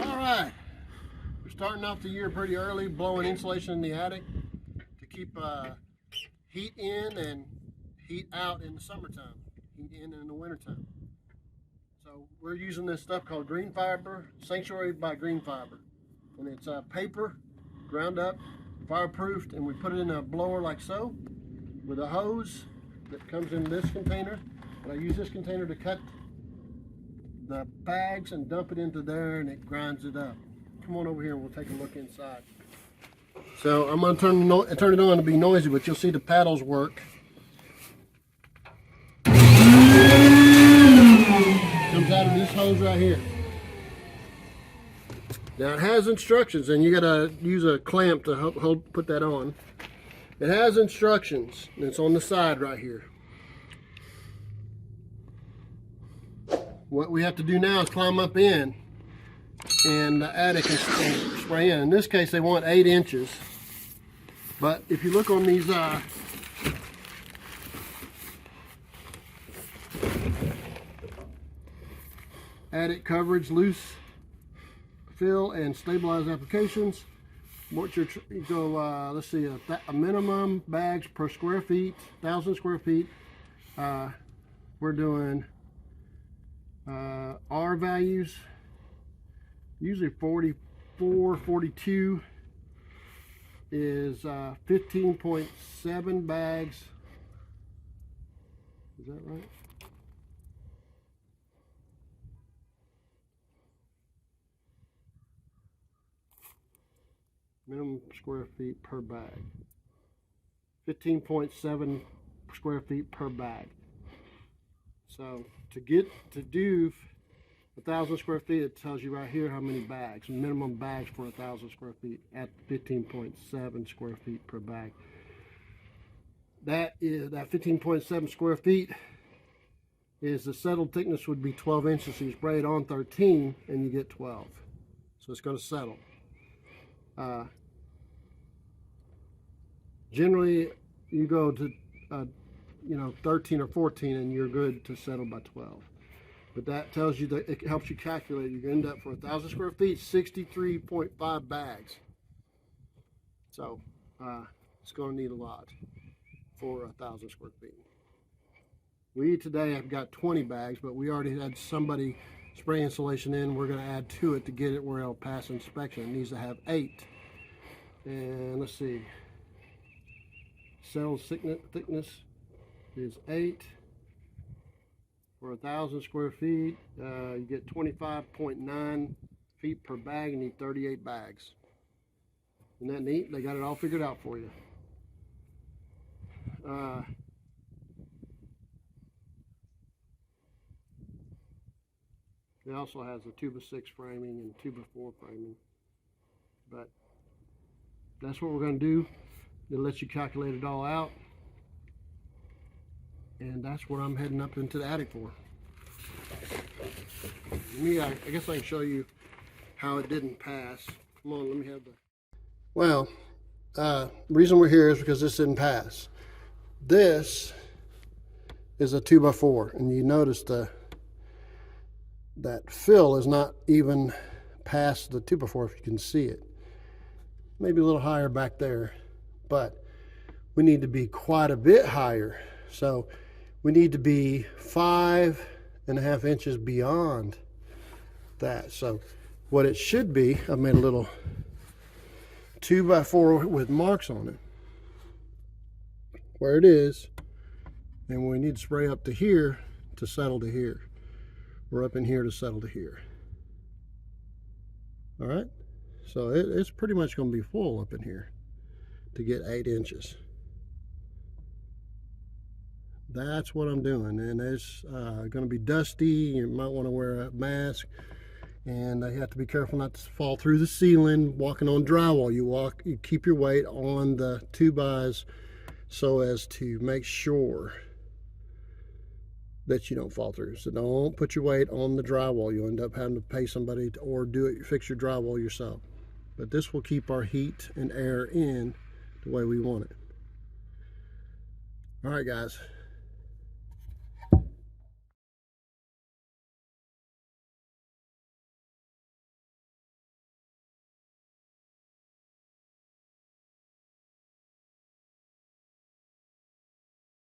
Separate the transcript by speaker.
Speaker 1: Alright, we're starting off the year pretty early, blowing insulation in the attic to keep heat in and heat out in the summertime, heat in the wintertime. So we're using this stuff called green fiber, Sanctuary by Green Fiber. And it's paper, ground up, fireproofed, and we put it in a blower like so, with a hose that comes in this container. And I use this container to cut the bags and dump it into there, and it grinds it up. Come on over here and we'll take a look inside. So I'm going to turn it on to be noisy, but you'll see the paddles work. Comes out of this hose right here. Now it has instructions, and you got to use a clamp to help put that on. It has instructions, and it's on the side right here. What we have to do now is climb up in and the attic and spray in. In this case, they want 8 inches. But if you look on these attic coverage, loose fill and stabilized applications, what you go, let's see, a minimum bags per square feet, 1,000 square feet. We're doing R values, usually 44, 42 is 15.7 bags. Is that right? Minimum square feet per bag. 15.7 square feet per bag. So to do 1,000 square feet, it tells you right here how many bags, minimum bags for 1,000 square feet at 15.7 square feet per bag. That 15.7 square feet is the settled thickness would be 12 inches. So you spray it on 13 and you get 12. So it's going to settle. Generally, you go to 13 or 14 and you're good to settle by 12. But that tells you that it helps you calculate. You end up for 1,000 square feet, 63.5 bags. So it's going to need a lot for 1,000 square feet. We today have got 20 bags, but we already had somebody spray insulation in. We're going to add to it to get it where it'll pass inspection. It needs to have 8. And let's see. Cell thickness is 8. For 1,000 square feet, you get 25.9 feet per bag. You need 38 bags. Isn't that neat? They got it all figured out for you. It also has a 2x6 framing and 2x4 framing. But that's what we're going to do. It lets you calculate it all out. And that's what I'm heading up into the attic for. I guess I can show you how it didn't pass. Come on, let me have the... Well, the reason we're here is because this didn't pass. This is a 2x4, and you notice that fill is not even past the 2x4 if you can see it. Maybe a little higher back there, but we need to be quite a bit higher. So we need to be 5.5 inches beyond that. So what it should be, I've made a little 2x4 with marks on it where it is, and we need to spray up to here to settle to here. We're up in here to settle to here. All right, so it's pretty much going to be full up in here to get 8 inches. That's what I'm doing, and it's going to be dusty. You might want to wear a mask, and you have to be careful not to fall through the ceiling. Walking on drywall, you keep your weight on the 2x so as to make sure that you don't fall through. So don't put your weight on the drywall. You'll end up having to pay somebody or fix your drywall yourself. But this will keep our heat and air in the way we want it. All right, guys.